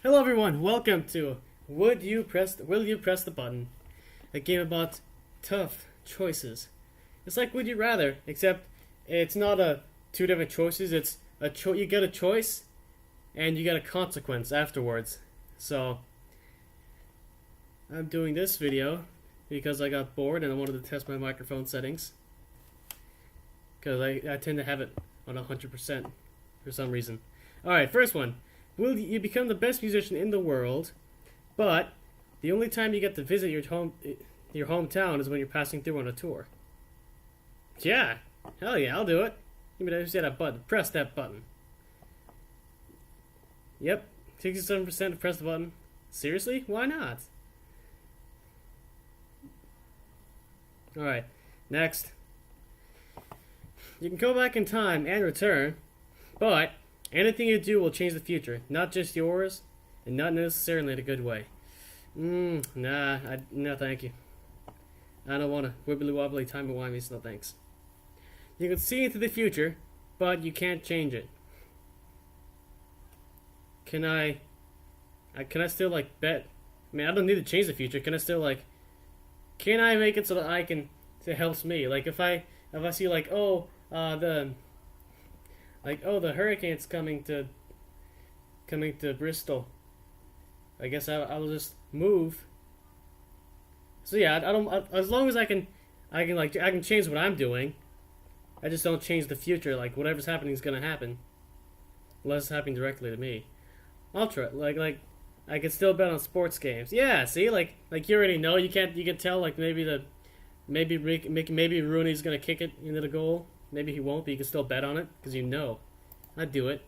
Hello everyone, welcome to Will You Press the Button? A game about tough choices. It's like Would You Rather, except it's not two different choices, it's you get a choice and you get a consequence afterwards. So I'm doing this video because I got bored and I wanted to test my microphone settings. Because I tend to have it on 100% for some reason. Alright, first one. Will you become the best musician in the world, but the only time you get to visit your hometown is when you're passing through on a tour? Yeah, hell yeah, I'll do it. Give me that button. Press that button. Yep, 67% press the button. Seriously? Why not? Alright, next. You can go back in time and return, but anything you do will change the future, not just yours, and not necessarily in a good way. No, thank you. I don't want to wibbly wobbly timey wimey, no thanks. You can see into the future, but you can't change it. Can I still like bet? I mean, I don't need to change the future. Can I make it so that it helps me? Like if I see like the hurricane's coming to Bristol. I guess I'll just move. So yeah, I don't. As long as I can change what I'm doing. I just don't change the future. Like whatever's happening is gonna happen, unless it's happening directly to me. I'll try. Like I can still bet on sports games. Yeah, see, like you already know. You can tell. Like maybe Rooney's gonna kick it into the goal. Maybe he won't, but you can still bet on it because you know. I'd do it.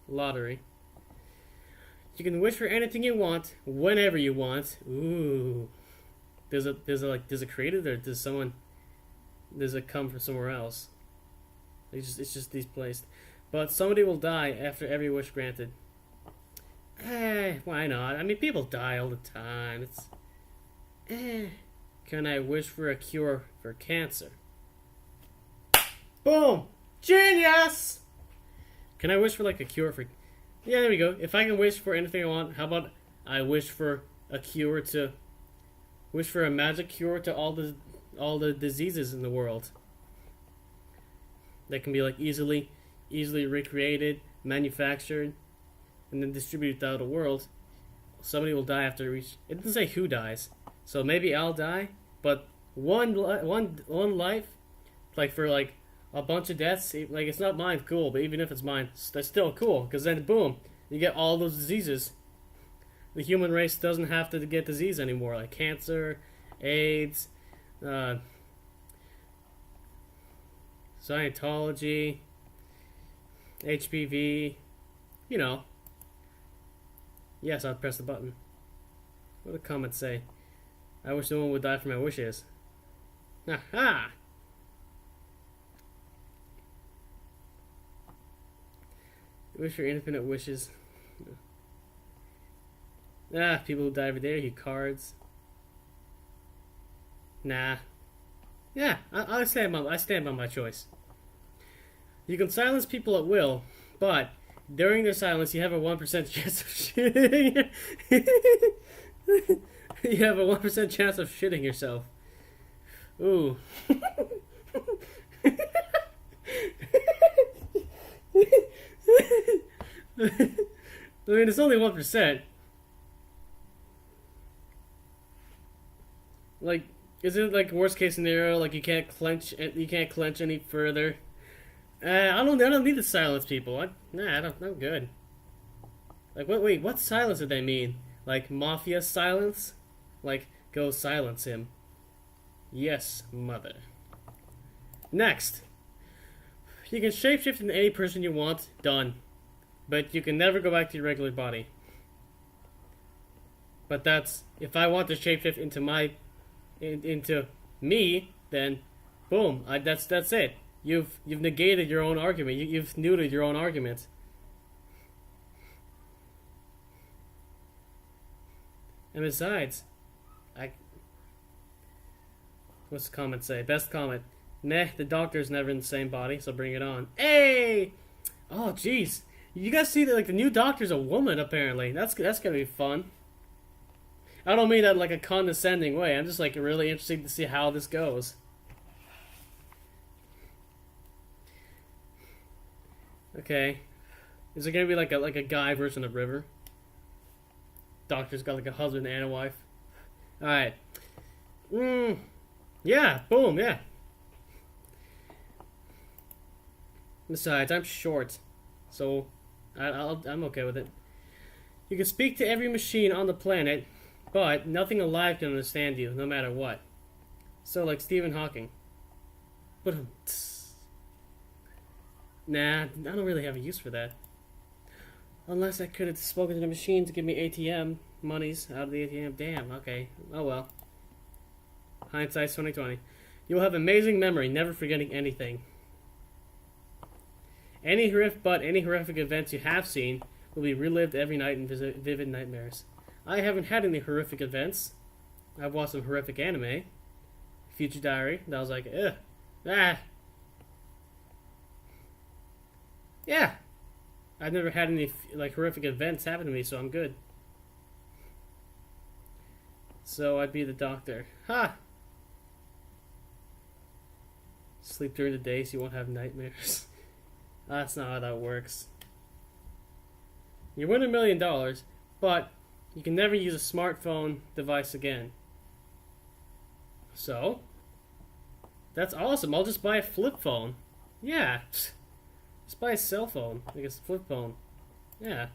Lottery. You can wish for anything you want, whenever you want. Ooh. Does it create it, or does it come from somewhere else? It's just displaced. But somebody will die after every wish granted. Why not? I mean, people die all the time. Can I wish for a cure for cancer? Boom! Genius! Can I wish for like a cure for... Yeah, there we go. If I can wish for anything I want, how about I wish for a cure to... Wish for a magic cure to all the diseases in the world. That can be like easily recreated, manufactured, and then distributed throughout the world. Somebody will die after reach... It doesn't say who dies. So maybe I'll die, but one life, like for like a bunch of deaths, like it's not mine, cool, but even if it's mine, that's still cool, because then boom, you get all those diseases. The human race doesn't have to get disease anymore, like cancer, AIDS, Scientology, HPV, you know. Yes, I'll press the button. What do the comments say? I wish no one would die for my wishes. Aha! Wish for infinite wishes. People who die every day, you cards. Nah. Yeah, I stand by my choice. You can silence people at will, but during their silence, you have a 1% chance of shitting. You have a 1% chance of shitting yourself. Ooh. I mean, it's only 1%. Like, is it like worst case scenario? Like you can't clench any further. I don't need to silence people. I'm good. Like, wait, what silence did they mean? Like mafia silence? Like, go silence him. Yes, mother. Next. You can shapeshift into any person you want. Done. But you can never go back to your regular body. But that's... If I want to shapeshift into me, then... Boom. That's it. You've negated your own argument. You've neutered your own argument. And besides... What's the comment say? Best comment. Meh, the doctor's never in the same body, so bring it on. Hey! Oh, jeez. You guys see that like the new doctor's a woman apparently. That's gonna be fun. I don't mean that like a condescending way. I'm just like really interested to see how this goes. Okay. Is it gonna be like a guy version of River? Doctor's got like a husband and a wife. Alright. Yeah, boom, yeah. Besides, I'm short. So I'm okay with it. You can speak to every machine on the planet, but nothing alive can understand you, no matter what. So, like Stephen Hawking. But nah, I don't really have a use for that. Unless I could have spoken to the machine to give me ATM monies out of the ATM. Damn, okay. Oh well. Hindsight's 2020. You will have amazing memory, never forgetting anything. Any horrific events you have seen will be relived every night in vivid nightmares. I haven't had any horrific events. I've watched some horrific anime. Future Diary. That was like, ugh. Ah. Yeah. I've never had any like horrific events happen to me, so I'm good. So I'd be the doctor. Ha! Sleep during the day so you won't have nightmares. That's not how that works. You win $1 million, but you can never use a smartphone device again. So, that's awesome. I'll just buy a flip phone. Yeah. Just buy a cell phone. I guess a flip phone. Yeah.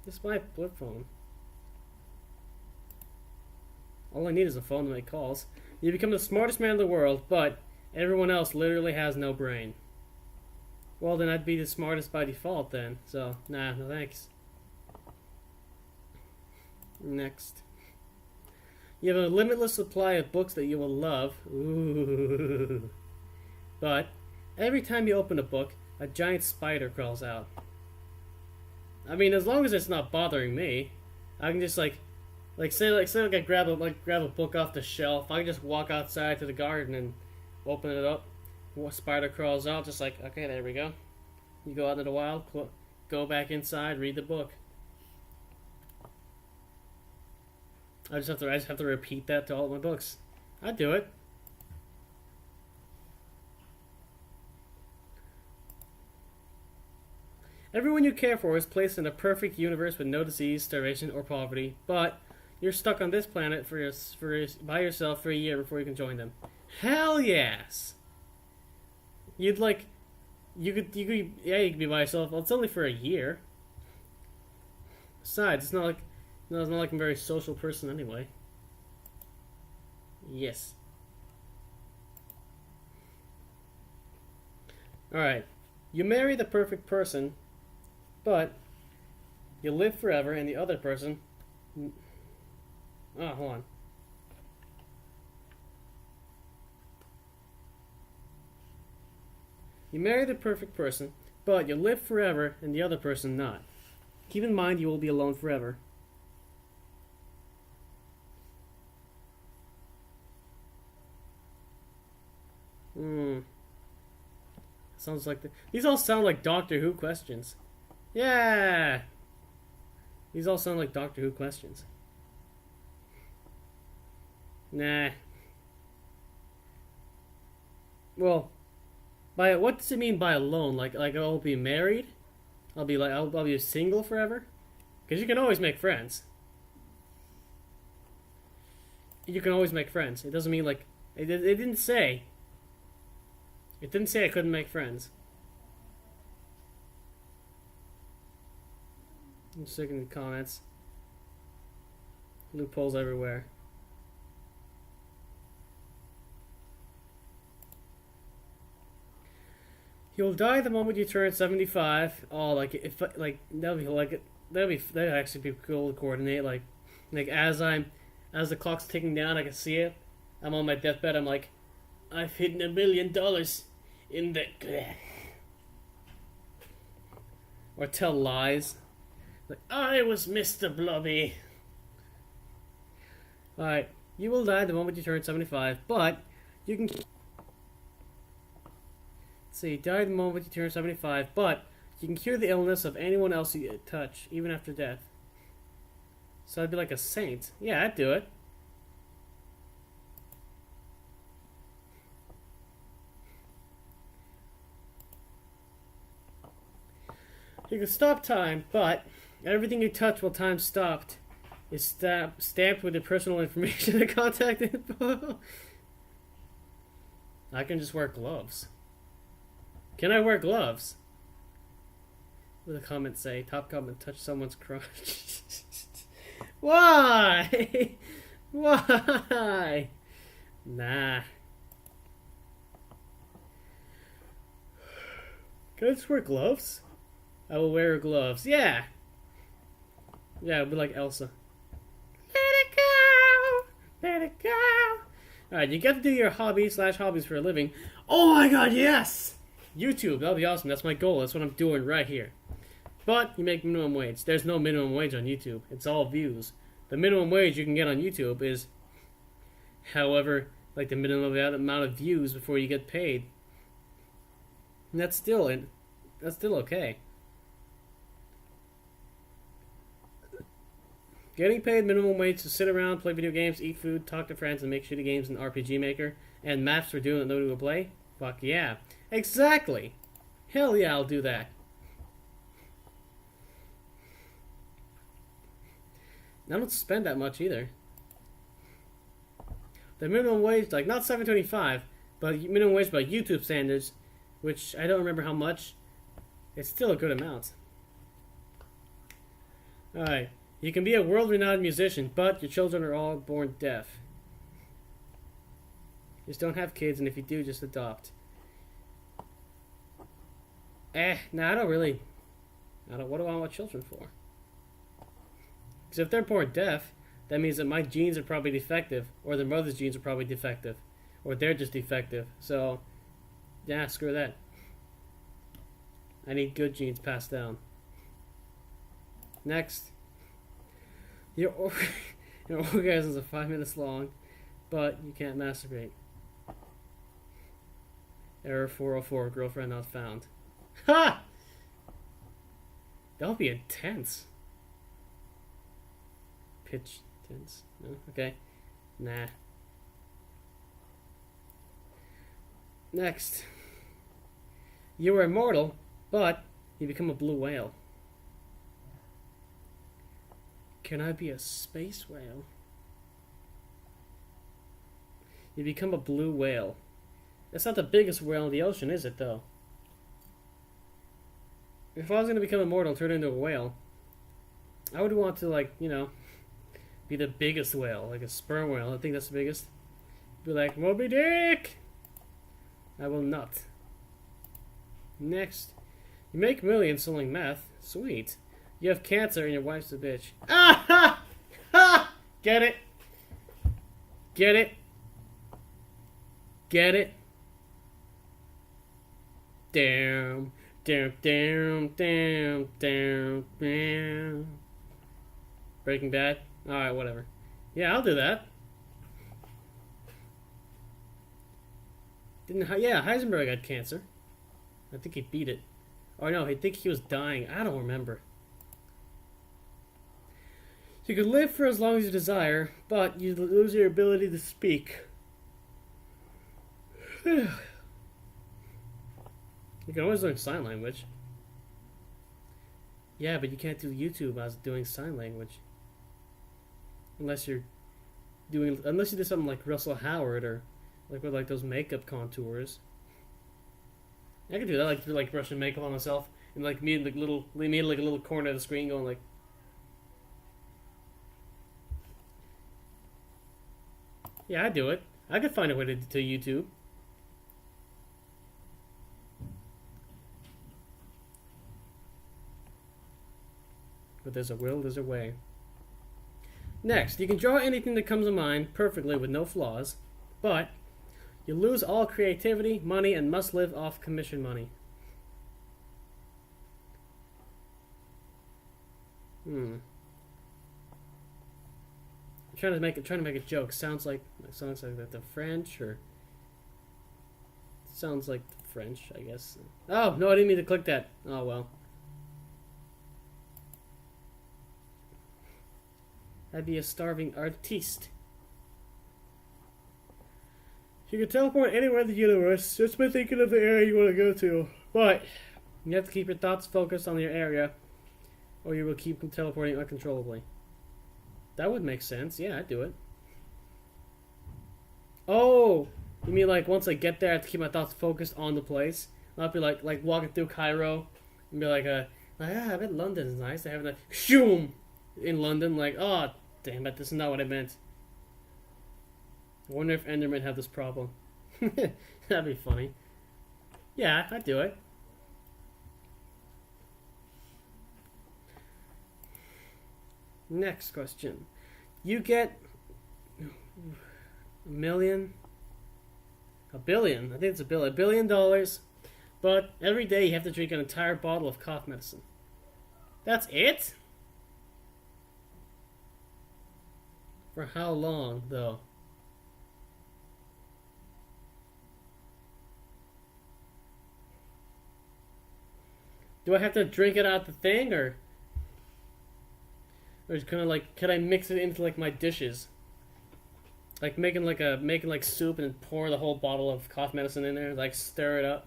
Just buy a flip phone. All I need is a phone to make calls. You become the smartest man in the world, but everyone else literally has no brain. Well, then I'd be the smartest by default then. So, nah, no thanks. Next. You have a limitless supply of books that you will love. Ooh. But every time you open a book, a giant spider crawls out. I mean, as long as it's not bothering me, I can just say I grab a book off the shelf. I can just walk outside to the garden and open it up. A spider crawls out, just like, okay, there we go. You go out into the wild, go back inside, read the book. I just have to repeat that to all of my books. I'd do it. Everyone you care for is placed in a perfect universe with no disease, starvation, or poverty, but you're stuck on this planet by yourself for a year before you can join them. Hell yes! You could be by yourself. Well, it's only for a year. Besides, it's not like I'm a very social person anyway. Yes. Alright. You marry the perfect person, but you live forever and the other person... Oh, hold on. You marry the perfect person, but you live forever and the other person not. Keep in mind you will be alone forever. Sounds like these all sound like Doctor Who questions. Yeah! These all sound like Doctor Who questions. Nah. Well, what does it mean by alone? Like I'll be married? I'll be single forever? Because you can always make friends. You can always make friends. It doesn't mean like it didn't say. It didn't say I couldn't make friends. I'm just looking at the comments. Loopholes everywhere. You'll die the moment you turn 75. Oh, that'd actually be cool to coordinate. Like as the clock's ticking down, I can see it. I'm on my deathbed. I'm like, I've hidden $1 million in the... Or tell lies. Like, I was Mr. Blobby. Alright, you will die the moment you turn 75, but you can... So you die the moment you turn 75, but you can cure the illness of anyone else you touch, even after death. So I'd be like a saint. Yeah, I'd do it. You can stop time, but everything you touch while time stopped is stamped with your personal information and contact info. I can just wear gloves. Can I wear gloves? What does the comment say? Top comment, touch someone's crotch. Why? Why? Nah. Can I just wear gloves? I will wear gloves. Yeah. Yeah, it'll be like Elsa. Let it go. Let it go. Alright, you get to do your hobbies for a living. Oh my god, yes! YouTube, that'll be awesome. That's my goal. That's what I'm doing right here. But you make minimum wage. There's no minimum wage on YouTube. It's all views. The minimum wage you can get on YouTube is, however, like the minimum amount of views before you get paid. And that's still okay. Getting paid minimum wage to sit around, play video games, eat food, talk to friends, and make shitty games in RPG Maker, and maps for doing that nobody will play? Fuck yeah. Exactly! Hell yeah, I'll do that. I don't spend that much either. The minimum wage, like not $7.25, but minimum wage by YouTube standards, which I don't remember how much, it's still a good amount. Alright. You can be a world-renowned musician, but your children are all born deaf. Just don't have kids, and if you do, just adopt. Nah, I don't really... what do I want children for? Because if they're born deaf, that means that my genes are probably defective, or their mother's genes are probably defective, or they're just defective. So, yeah, screw that. I need good genes passed down. Next. Your orgasms are 5 minutes long, but you can't masturbate. Error 404, girlfriend not found. Ha! That'll be intense. Pitch tense. No? Okay. Nah. Next. You are immortal, but you become a blue whale. Can I be a space whale? You become a blue whale. That's not the biggest whale in the ocean, is it, though? If I was going to become immortal and turn into a whale, I would want to, like, you know, be the biggest whale, like a sperm whale. I think that's the biggest. Be like, Moby Dick! I will not. Next. You make millions selling meth. Sweet. You have cancer and your wife's a bitch. Ah ha! Ha! Get it? Get it? Get it? Damn. Damn, damn, damn, damn, damn. Breaking Bad? Alright, whatever. Yeah, I'll do that. Yeah, Heisenberg had cancer. I think he beat it. Or no, I think he was dying. I don't remember. You can live for as long as you desire, but you lose your ability to speak. You can always learn sign language. Yeah, but you can't do YouTube as doing sign language. Unless you do something like Russell Howard or like with like those makeup contours. I could do that, like do like brushing makeup on myself and like me like a little corner of the screen going like. Yeah, I'd do it. I could find a way to YouTube. But there's a will, there's a way. Next, you can draw anything that comes to mind perfectly with no flaws, but you lose all creativity, money, and must live off commission money. I'm trying to make a joke. Sounds like the French or Sounds like French, I guess. Oh, no, I didn't mean to click that. Oh, well. I'd be a starving artiste. You can teleport anywhere in the universe just by thinking of the area you want to go to. But you have to keep your thoughts focused on your area, or you will keep teleporting uncontrollably. That would make sense. Yeah, I'd do it. Oh, you mean like once I get there, I have to keep my thoughts focused on the place? I'll be like walking through Cairo and be like, I bet London is nice. I have a shoom in London. Like, oh, damn it, this is not what I meant. I wonder if Endermen have this problem. That'd be funny. Yeah, I'd do it. Next question. You get $1 billion, I think it's $1 billion, but every day you have to drink an entire bottle of cough medicine. That's it? For how long, though? Do I have to drink it out the thing, or it's kind of like, can I mix it into like my dishes? Like making like soup and pour the whole bottle of cough medicine in there, like stir it up,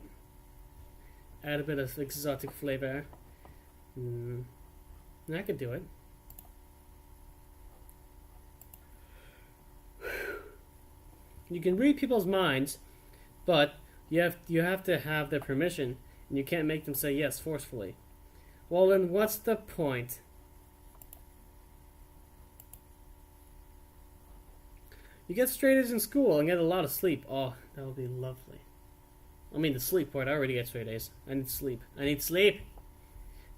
add a bit of exotic flavor. I could do it. You can read people's minds, but you have to have their permission, and you can't make them say yes forcefully. Well, then what's the point? You get straight A's in school and get a lot of sleep. Oh, that would be lovely. I mean, the sleep part, I already get straight A's. I need sleep. I need sleep!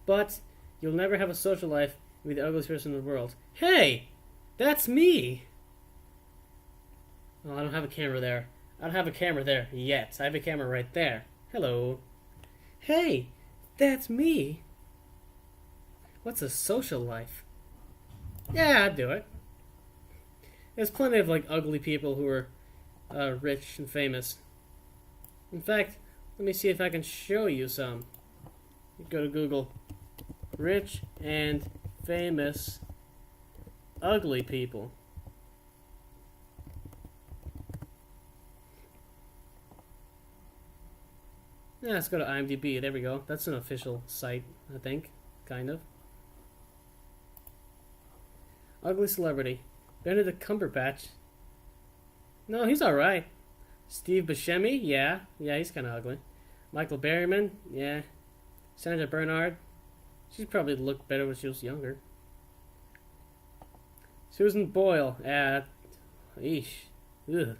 But you'll never have a social life and be the ugliest person in the world. Hey! That's me! Oh, I don't have a camera there. I don't have a camera there yet. I have a camera right there. Hello. Hey! That's me! What's a social life? Yeah, I'd do it. There's plenty of like ugly people who are rich and famous. In fact, let me see if I can show you some. You go to Google. Rich and famous ugly people. Yeah, let's go to IMDb. There we go. That's an official site, I think. Kind of. Ugly celebrity. Benedict Cumberbatch. No, he's alright. Steve Buscemi? Yeah, he's kind of ugly. Michael Berryman? Yeah. Sandra Bernhard? She probably looked better when she was younger. Susan Boyle? Eesh. Ugh.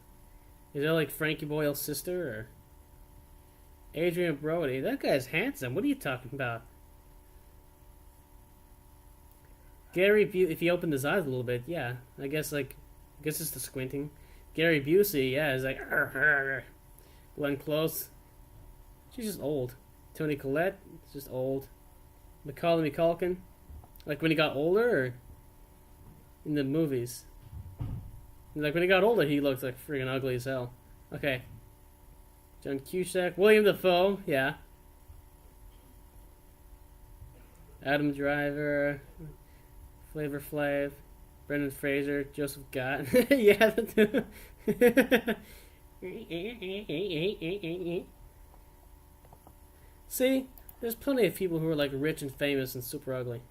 Is that like Frankie Boyle's sister, or? Adrian Brody? That guy's handsome. What are you talking about? Gary Busey, if he opened his eyes a little bit, yeah. I guess it's the squinting. Gary Busey, yeah, is like, arr, arr. Glenn Close. She's just old. Toni Collette, is just old. Macaulay Culkin, like when he got older, or in the movies. Like when he got older, he looked like friggin' ugly as hell. Okay. John Cusack, William Dafoe, yeah. Adam Driver. Flavor Flav, Brendan Fraser, Joseph Gott. Yeah. See, there's plenty of people who are like rich and famous and super ugly.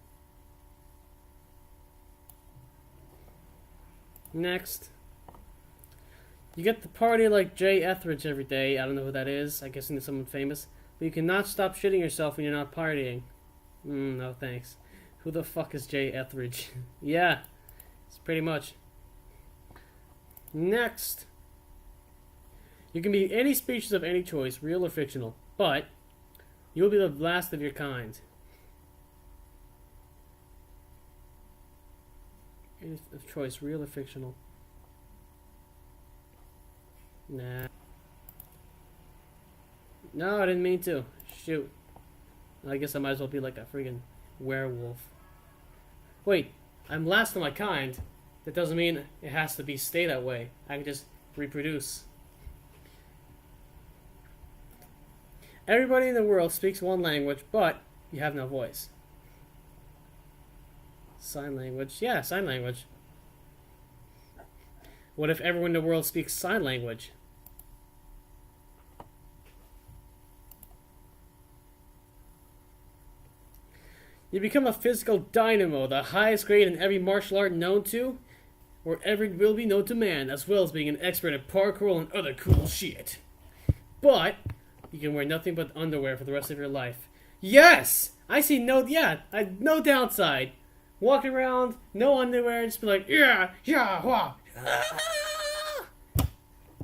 Next. You get to party like Jay Etheridge every day. I don't know who that is. I guess it's someone famous. But you cannot stop shitting yourself when you're not partying. No thanks. Who the fuck is Jay Etheridge? Yeah, it's pretty much. Next. You can be any species of any choice, real or fictional, but you will be the last of your kind. Any choice, real or fictional. Nah. No, I didn't mean to. Shoot. I guess I might as well be like a friggin' werewolf. Wait, I'm last of my kind. That doesn't mean it has to stay that way. I can just reproduce. Everybody in the world speaks one language, but you have no voice. Sign language. Yeah, sign language. What if everyone in the world speaks sign language? You become a physical dynamo, the highest grade in every martial art known to, or ever will be known to man, as well as being an expert at parkour and other cool shit. But you can wear nothing but underwear for the rest of your life. Yes! I see no downside. Walking around, no underwear, just be like, yeah, yeah, wah.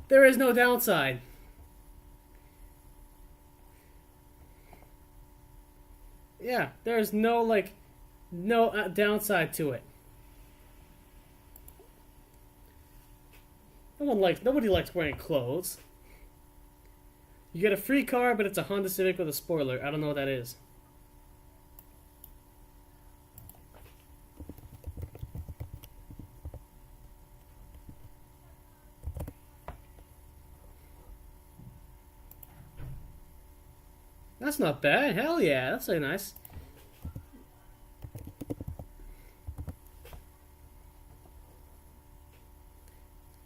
There is no downside. Yeah, there's no downside to it. Nobody likes wearing clothes. You get a free car, but it's a Honda Civic with a spoiler. I don't know what that is. That's not bad. Hell yeah, that's really nice.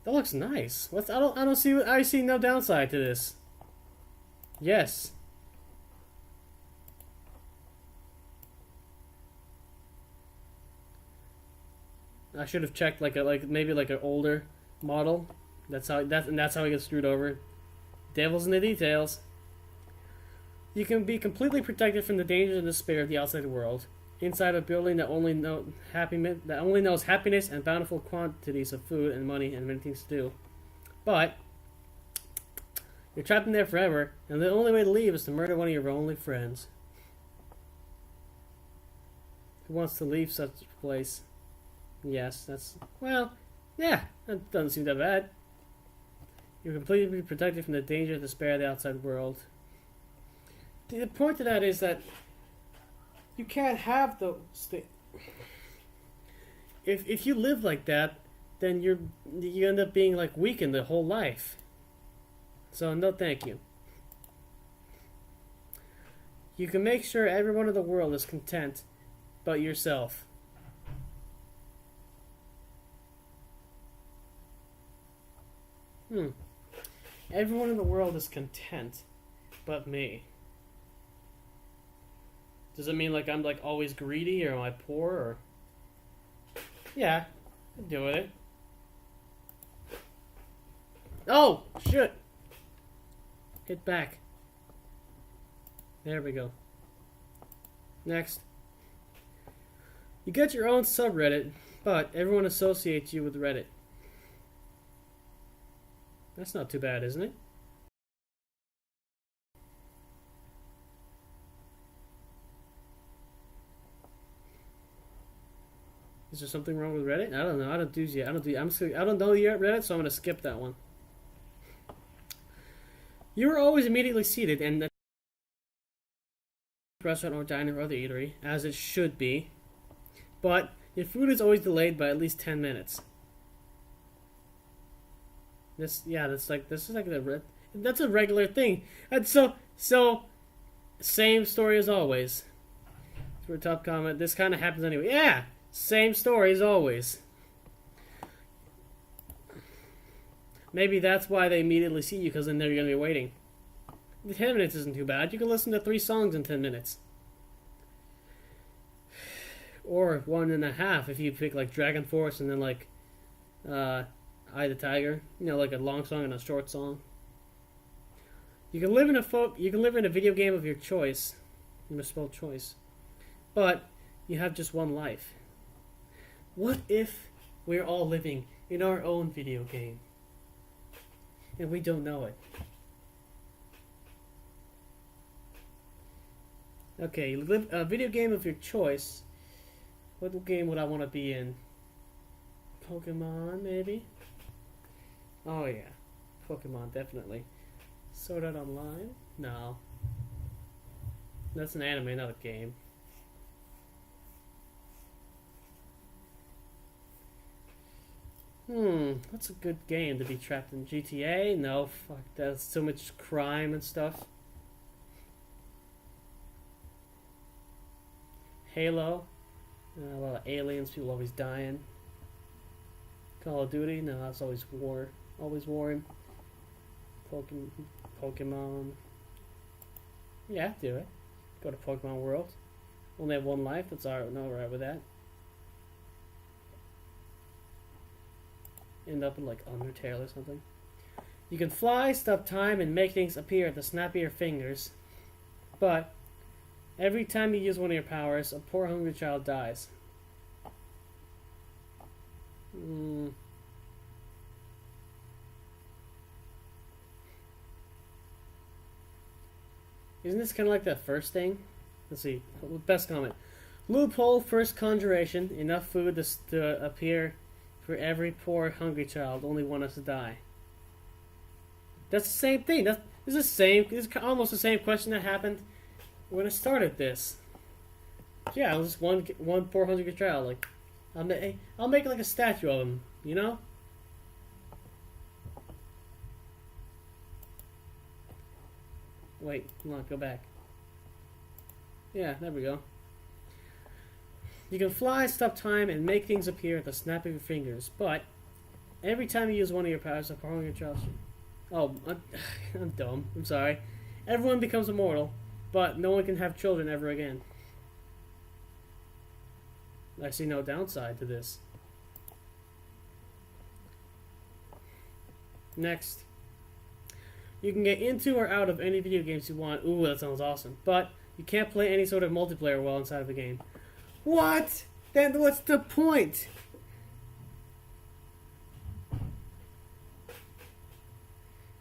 That looks nice. I see no downside to this. Yes. I should have checked maybe an older model. That's how he gets screwed over. Devil's in the details. You can be completely protected from the dangers and despair of the outside world. Inside a building that only knows happiness and bountiful quantities of food and money and many things to do. But you're trapped in there forever, and the only way to leave is to murder one of your only friends. Who wants to leave such a place? Yes, yeah, that doesn't seem that bad. You're completely protected from the danger and despair of the outside world. The point of that is that you can't have those things. If you live like that, then you end up being weakened the whole life. So no, thank you. You can make sure everyone in the world is content, but yourself. Everyone in the world is content, but me. Does it mean I'm always greedy, or am I poor, or? Yeah, I can deal with it. Oh, shit! Hit back. There we go. Next. You get your own subreddit, but everyone associates you with Reddit. That's not too bad, isn't it? Is there something wrong with Reddit? I don't know. I don't know you're at Reddit, so I'm gonna skip that one. You are always immediately seated in the restaurant or diner or other eatery, as it should be, but your food is always delayed by at least 10 minutes. That's a regular thing. And so same story as always. For a top comment, this kind of happens anyway. Yeah. Same story as always. Maybe that's why they immediately see you, because then they're going to be waiting. 10 minutes isn't too bad. You can listen to 3 songs in 10 minutes. Or 1.5 if you pick Dragon Force and then Eye the Tiger. A long song and a short song. You can live in a video game of your choice. You misspelled choice. But you have just one life. What if we're all living in our own video game and we don't know it? Okay, live a video game of your choice. What game would I want to be in? Pokemon, maybe? Oh yeah, Pokemon, definitely. Sword Art Online? No. That's an anime, not a game. What's a good game to be trapped in? GTA? No, fuck, that's too much crime and stuff. Halo. A lot of aliens, people always dying. Call of Duty, no, that's always war. Always warring. Pokemon. Yeah, do it. Go to Pokemon World. Only have one life, that's alright with that. End up in like Undertale or something. You can fly, stop time, and make things appear at the snap of your fingers. But every time you use one of your powers, a poor hungry child dies. Isn't this kind of like that first thing? Let's see. Best comment. Loophole, first conjuration. Enough food to appear for every poor hungry child. Only one has to die. That's the same thing. This is almost the same question that happened when I started this. Yeah, it was one poor hungry child. Like, I'll make like a statue of him. You know. Wait, come on, go back. Yeah, there we go. You can fly, stop time, and make things appear at the snap of your fingers, but every time you use one of your powers, a poor hungry child. Oh, I'm dumb. I'm sorry. Everyone becomes immortal, but no one can have children ever again. I see no downside to this. Next. You can get into or out of any video games you want. Ooh, that sounds awesome. But you can't play any sort of multiplayer while inside of the game. What? Then what's the point?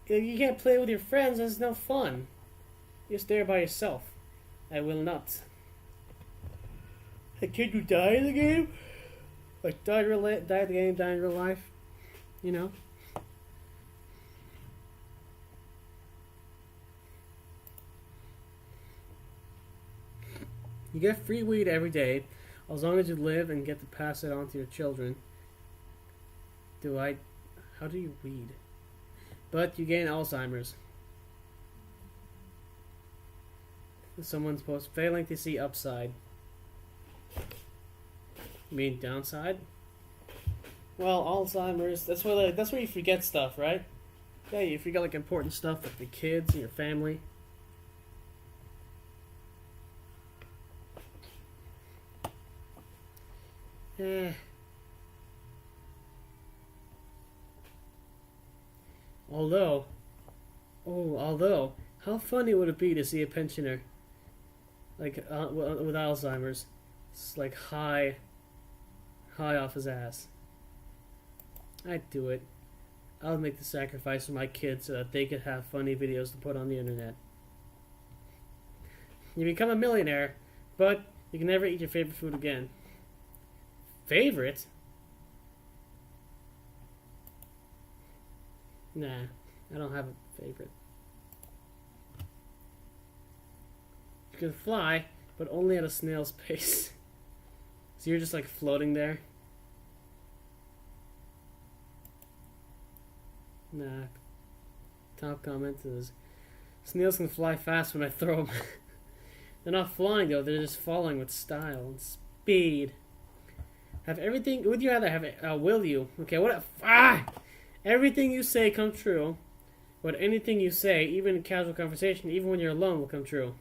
If you can't play with your friends, that's no fun. You're just there by yourself. I will not. Like, can you die in the game? Like, die in the game, die in real life? You know? You get free weed every day, as long as you live and get to pass it on to your children. How do you weed? But you gain Alzheimer's. Someone's failing to see upside. You mean downside? Well, Alzheimer's, that's where you forget stuff, right? Yeah, you forget like important stuff like the kids and your family. Although, how funny would it be to see a pensioner, like with Alzheimer's, it's like high off his ass. I'd do it. I'll make the sacrifice for my kids so that they could have funny videos to put on the internet. You become a millionaire, but you can never eat your favorite food again. Favorite? Nah, I don't have a favorite. You can fly, but only at a snail's pace. So you're just like floating there? Nah. Top comment is, snails can fly fast when I throw them. They're not flying though, they're just falling with style and speed. Have everything, would you rather have it, will you? Okay, everything you say come true, but anything you say, even in casual conversation, even when you're alone, will come true.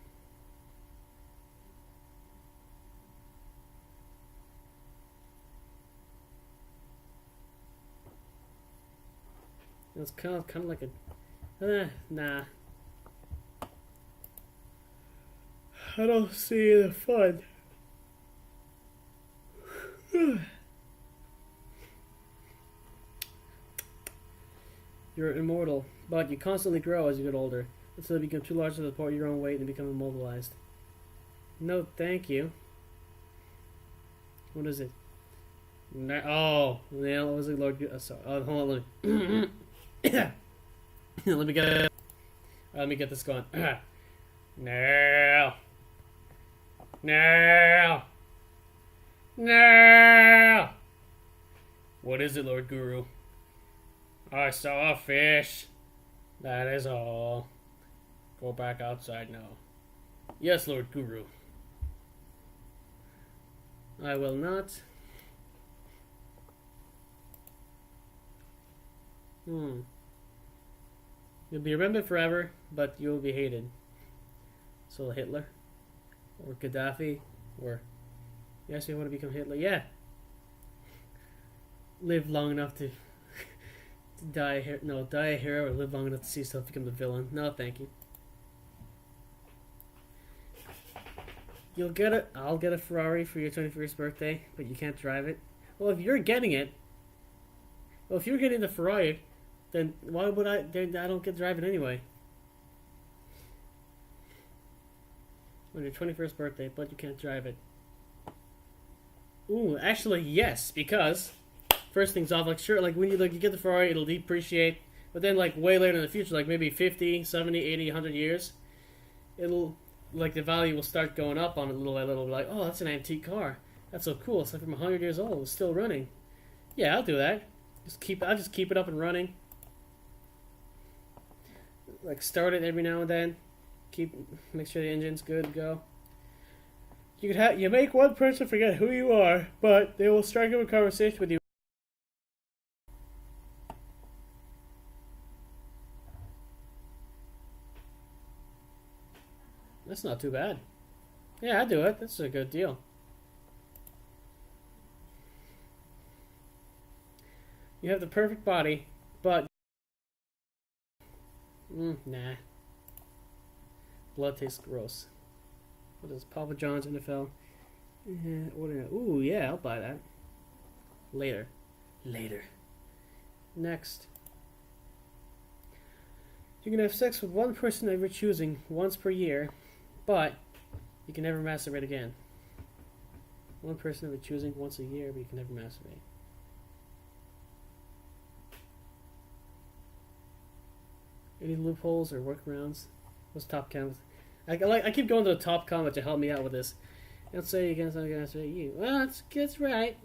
It's kind of like a, nah. I don't see the fun. You're immortal, but you constantly grow as you get older, until you become too large to support your own weight and become immobilized. No, thank you. What is it? Oh, yeah, what was it, Lord? Sorry. Oh, hold on, let me get this going. No. What is it, Lord Guru? I saw a fish. That is all. Go back outside now. Yes, Lord Guru. I will not. You'll be remembered forever, but you'll be hated. So Hitler, or Gaddafi, or you actually want to become Hitler? Yeah. Live long enough to die a hero. No, die a hero, or live long enough to see yourself become the villain. No, thank you. You'll get it. I'll get a Ferrari for your 21st birthday, but you can't drive it. Well, if you're getting it, well, if you're getting the Ferrari, then why would I? Then I don't get to drive it anyway. On your 21st birthday, but you can't drive it. Ooh, actually, yes, because first things off, like sure, like when you get the Ferrari, it'll depreciate, but then like way later in the future, like maybe 50, 70, 80, 100 years, it'll like the value will start going up on it little by little. Like, oh, that's an antique car. That's so cool. It's like from 100 years old. It's still running. Yeah, I'll do that. I'll just keep it up and running. Like start it every now and then. Make sure the engine's good to go. You make one person forget who you are, but they will strike up a conversation with you. That's not too bad. Yeah, I do it. That's a good deal. You have the perfect body, but nah. Blood tastes gross. What is Papa John's NFL? Ooh, yeah, I'll buy that. Later. Next. You can have sex with one person of your choosing once per year, but you can never masturbate again. One person of your choosing once a year, but you can never masturbate. Any loopholes or workarounds? What's top comments? I keep going to the top comment to help me out with this. Let's say you guys I'm gonna say you. Well, that's right.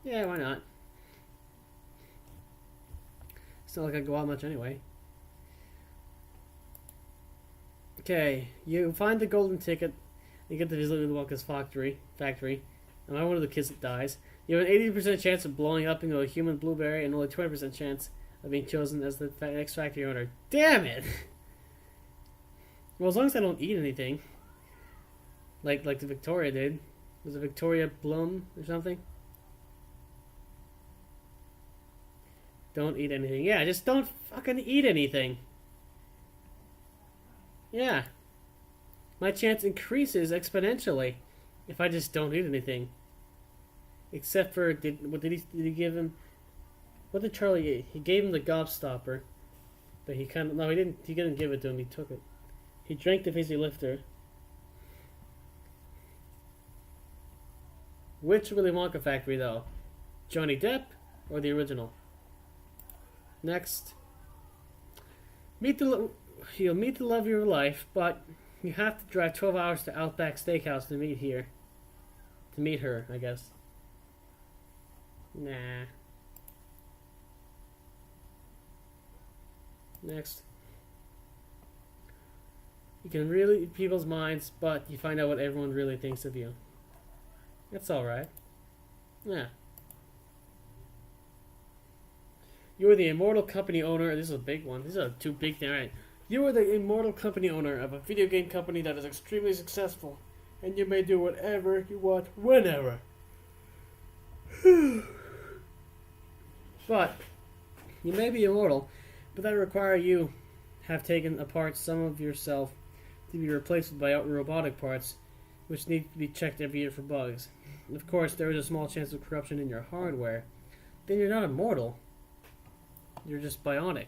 Yeah, why not? It's not like I go out much anyway. Okay, you find the golden ticket. You get to visit Willy Wonka's factory. And I'm one of the kids that dies. You have an 80% chance of blowing up into a human blueberry and only 20% chance of being chosen as the next factory owner. Damn it! Well, as long as I don't eat anything. Like the Victoria did. Was it Victoria Bloom or something? Don't eat anything. Yeah, just don't fucking eat anything. Yeah. My chance increases exponentially if I just don't eat anything. Except for, did he give him? What did Charlie eat? He gave him the gobstopper. But he didn't give it to him, he took it. He drank the fizzy lifter. Which Willy Wonka factory, though? Johnny Depp or the original? Next. You'll meet the love of your life, but you have to drive 12 hours to Outback Steakhouse to meet her, I guess. Nah. Next. You can really read people's minds, but you find out what everyone really thinks of you. That's alright. Yeah. You are the immortal company owner. This is a big one. These are two big things. Alright. You are the immortal company owner of a video game company that is extremely successful, and you may do whatever you want whenever. But you may be immortal, but that requires you have taken apart some of yourself to be replaced by robotic parts, which need to be checked every year for bugs. Of course, there is a small chance of corruption in your hardware. Then you're not immortal. You're just bionic.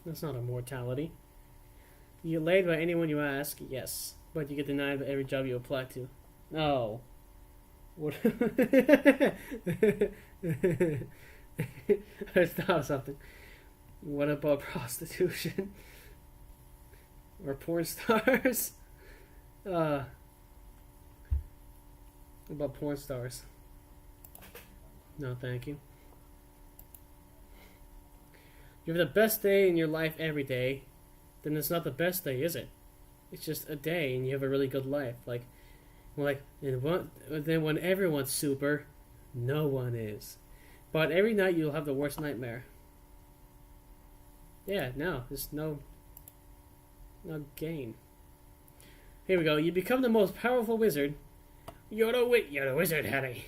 That's not immortality. You get laid by anyone you ask, yes, but you get denied by every job you apply to. No. What? I thought of something. What about prostitution? Or porn stars? What about porn stars? No, thank you. you have the best day in your life every day, then it's not the best day, is it? It's just a day, and you have a really good life. Then when everyone's super, no one is. But every night you'll have the worst nightmare. Yeah, no, there's no gain. Here we go. You become the most powerful wizard. You're the wizard, Harry.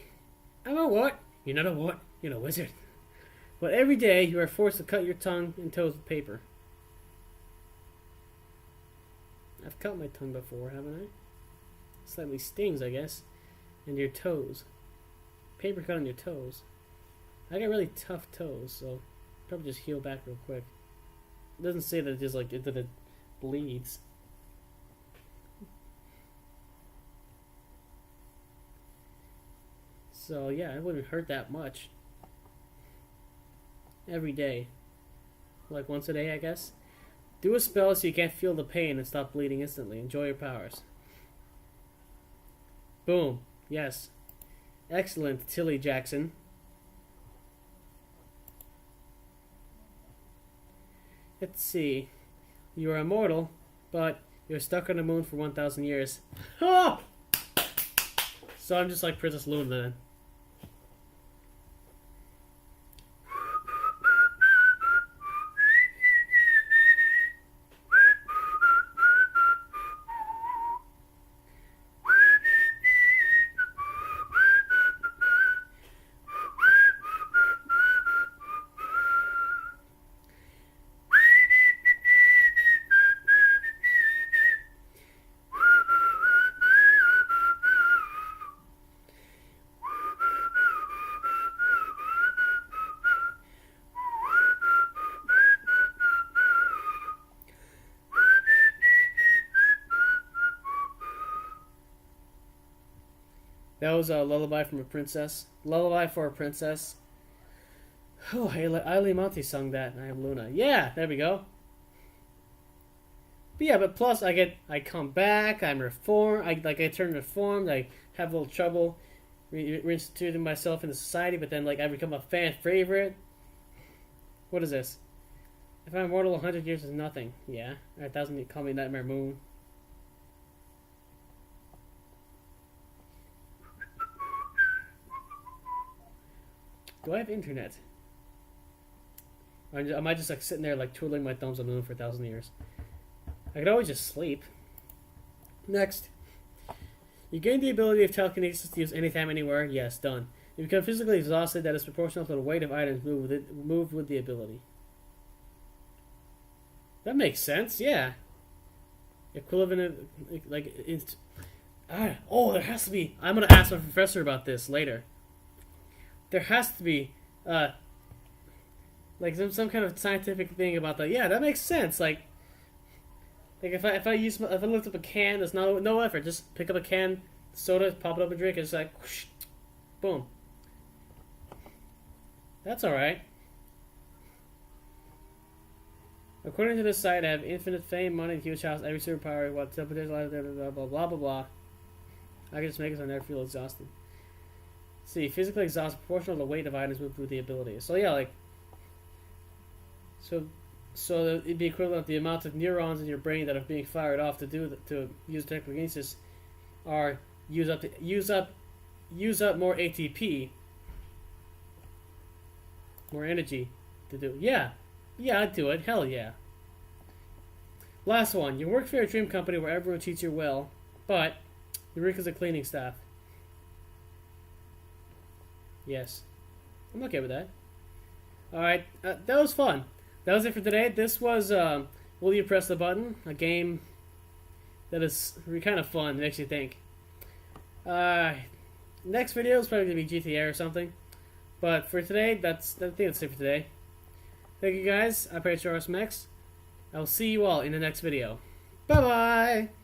I'm a what? You're not a what? You're the wizard. But every day you are forced to cut your tongue and toes with paper. I've cut my tongue before, haven't I? Slightly stings, I guess. And your toes. Paper cut on your toes. I got really tough toes, so probably just heal back real quick. It doesn't say that it bleeds. So yeah, it wouldn't hurt that much. Every day. Like once a day, I guess. Do a spell so you can't feel the pain and stop bleeding instantly. Enjoy your powers. Boom. Yes. Excellent, Tilly Jackson. Let's see. You are immortal, but you're stuck on the moon for 1,000 years. Oh! So I'm just like Princess Luna then. That was a lullaby from a princess. Lullaby for a princess. Oh, Ailey Monty sung that, and I am Luna. Yeah, there we go. But yeah, but plus I come back, I'm reformed, I turn reformed, I have a little trouble reinstituting myself into society, but then I become a fan favorite. What is this? If I'm immortal, 100 years is nothing. Yeah, 1,000 call me Nightmare Moon. Do I have internet? Or am I just sitting there twiddling my thumbs on the moon for 1,000 years? I could always just sleep. Next. You gain the ability of telekinesis to use anytime, anywhere. Yes, done. You become physically exhausted that is proportional to the weight of items moved with the ability. That makes sense, yeah. Equivalent of, there has to be. I'm going to ask my professor about this later. There has to be, some kind of scientific thing about that. Yeah, that makes sense. If I lift up a can, there's no effort. Just pick up a can, soda, pop it up and drink. It's whoosh, boom. That's all right. According to this site, I have infinite fame, money, huge house, every superpower, what temperature, blah blah blah blah blah. I can just make it so I never feel exhausted. See, physically exhausted, proportional to the weight of items moved with the ability. So yeah, so it'd be equivalent to the amount of neurons in your brain that are being fired off to use telekinesis, are use up more ATP, more energy to do. Yeah, I'd do it. Hell yeah. Last one. You work for a dream company where everyone treats you well, but you work as a cleaning staff. Yes. I'm okay with that. Alright, that was fun. That was it for today. This was Will You Press the Button? A game that is kind of fun. It makes you think. Next video is probably going to be GTA or something. But for today, I think that's it for today. Thank you guys. I'm Patrick Max. I will see you all in the next video. Bye-bye!